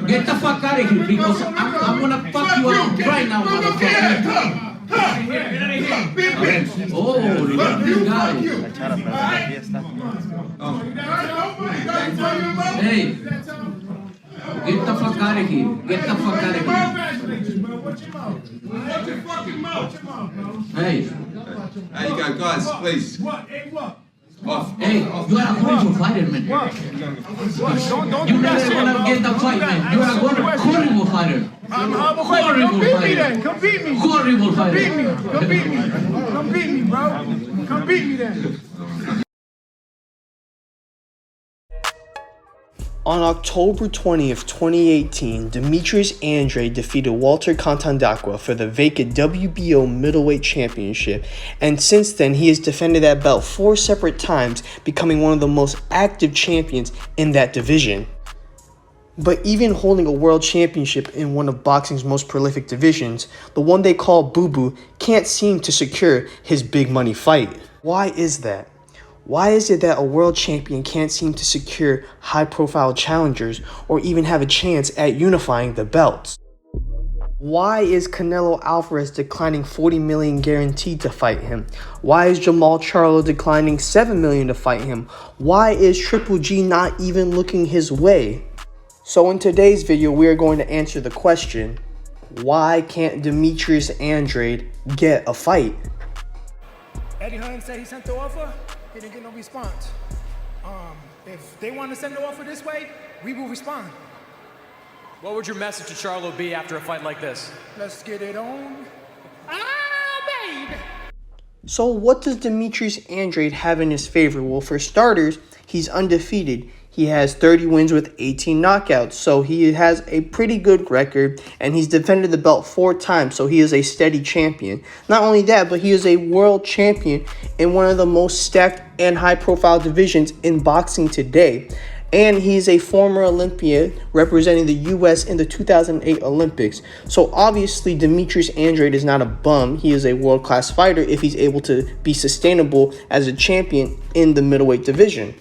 Get the fuck out of here because I'm gonna fuck you out right now, motherfucker. Oh, you got it. Hey, get the fuck out of here. Get the fuck out of here. Hey, you got guys, please. Hey, you are a horrible fighter, man. You're never gonna get the fight, man. You are a horrible fighter. I'm a horrible fighter. Come beat me. Horrible fighter. Come beat me, bro. Come beat me then. On October 20th, 2018, Demetrius Andrade defeated Walter Contandacqua for the vacant WBO Middleweight Championship, and since then he has defended that belt 4 separate times, becoming one of the most active champions in that division. But even holding a world championship in one of boxing's most prolific divisions, the one they call Boo Boo can't seem to secure his big money fight. Why is that? Why is it that a world champion can't seem to secure high-profile challengers or even have a chance at unifying the belts? Why is Canelo Alvarez declining $40 million guaranteed to fight him? Why is Jermall Charlo declining $7 million to fight him? Why is Triple G not even looking his way? So in today's video, we are going to answer the question, why can't Demetrius Andrade get a fight? Eddie Hearn said he sent the offer. He didn't get no response. If they want to send the offer this way, we will respond. What would your message to Charlo be after a fight like this? Let's get it on. Baby! So what does Demetrius Andrade have in his favor? Well, for starters, he's undefeated. He has 30 wins with 18 knockouts, so he has a pretty good record, and he's defended the belt 4 times, so he is a steady champion. Not only that, but he is a world champion in one of the most stacked and high-profile divisions in boxing today. And he's a former Olympian representing the U.S. in the 2008 Olympics. So obviously, Demetrius Andrade is not a bum. He is a world-class fighter if he's able to be sustainable as a champion in the middleweight division.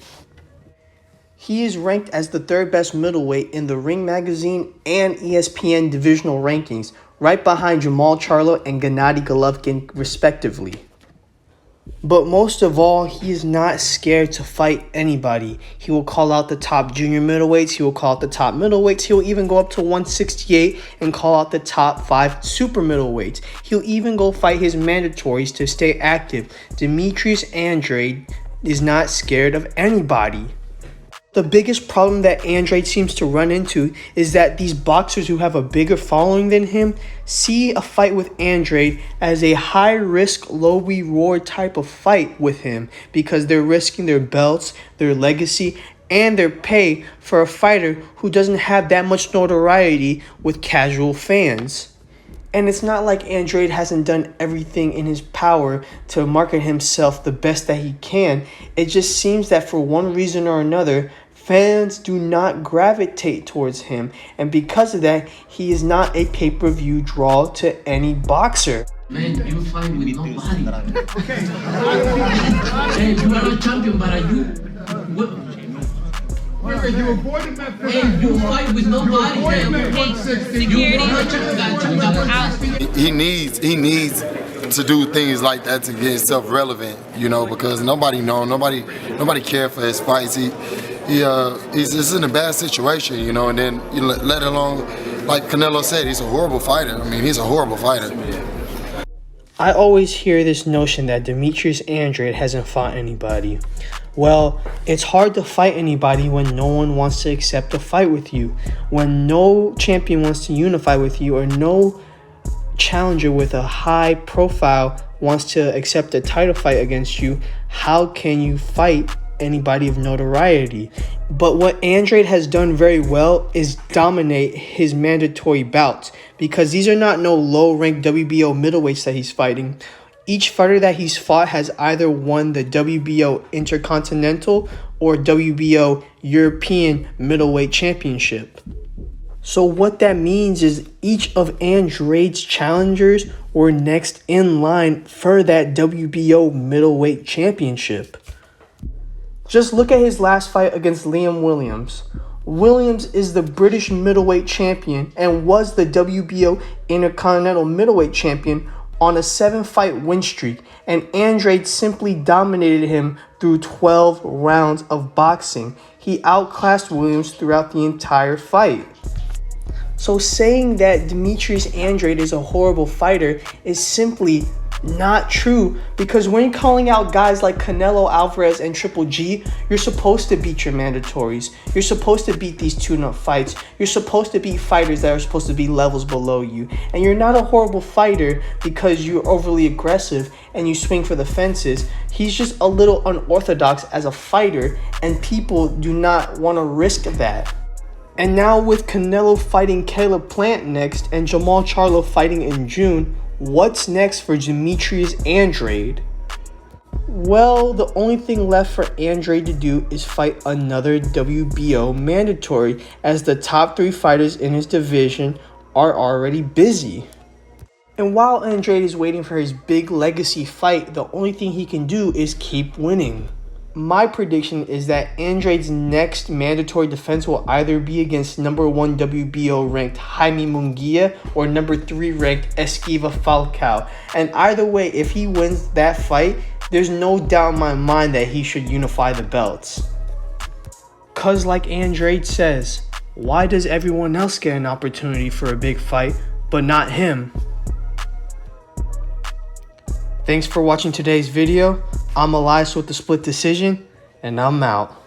He is ranked as the 3rd best middleweight in the Ring Magazine and ESPN divisional rankings, right behind Jermall Charlo and Gennady Golovkin, respectively. But most of all, he is not scared to fight anybody. He will call out the top junior middleweights, he will call out the top middleweights, he will even go up to 168 and call out the top 5 super middleweights. He'll even go fight his mandatories to stay active. Demetrius Andrade is not scared of anybody. The biggest problem that Andrade seems to run into is that these boxers who have a bigger following than him see a fight with Andrade as a high-risk, low-reward type of fight with him because they're risking their belts, their legacy, and their pay for a fighter who doesn't have that much notoriety with casual fans. And it's not like Andrade hasn't done everything in his power to market himself the best that he can. It just seems that for one reason or another, fans do not gravitate towards him, and because of that, he is not a pay-per-view draw to any boxer. Man, you fight with nobody. Hey, you are a champion, but are you? What? You avoided that. Hey, you fight with nobody. He needs to do things like that to get himself relevant, you know, because nobody care for his fights. He's just in a bad situation, you know, and then let alone, like Canelo said, he's a horrible fighter. I mean, he's a horrible fighter. I always hear this notion that Demetrius Andrade hasn't fought anybody. Well, it's hard to fight anybody when no one wants to accept a fight with you. When no champion wants to unify with you, or no challenger with a high profile wants to accept a title fight against you, how can you fight anybody of notoriety? But what Andrade has done very well is dominate his mandatory bouts, because these are not no low-ranked WBO middleweights that he's fighting. Each fighter that he's fought has either won the WBO Intercontinental or WBO European Middleweight Championship. So what that means is each of Andrade's challengers were next in line for that WBO Middleweight Championship. Just look at his last fight against Liam Williams. Williams is the British middleweight champion and was the WBO Intercontinental middleweight champion on a 7-fight win streak, and Andrade simply dominated him through 12 rounds of boxing. He outclassed Williams throughout the entire fight. So saying that Demetrius Andrade is a horrible fighter is simply not true, because when you're calling out guys like Canelo Alvarez and Triple G, you're supposed to beat your mandatories. You're supposed to beat these tune-up fights. You're supposed to beat fighters that are supposed to be levels below you. And you're not a horrible fighter because you're overly aggressive and you swing for the fences. He's just a little unorthodox as a fighter, and people do not want to risk that. And now with Canelo fighting Caleb Plant next and Jamal Charlo fighting in June, what's next for Demetrius Andrade? Well, the only thing left for Andrade to do is fight another WBO mandatory, as the top 3 fighters in his division are already busy. And while Andrade is waiting for his big legacy fight, the only thing he can do is keep winning. My prediction is that Andrade's next mandatory defense will either be against number 1 WBO ranked Jaime Munguia or number 3 ranked Esquiva Falcao. And either way, if he wins that fight, there's no doubt in my mind that he should unify the belts. Cause like Andrade says, why does everyone else get an opportunity for a big fight, but not him? Thanks for watching today's video. I'm Elias with the Split Decision, and I'm out.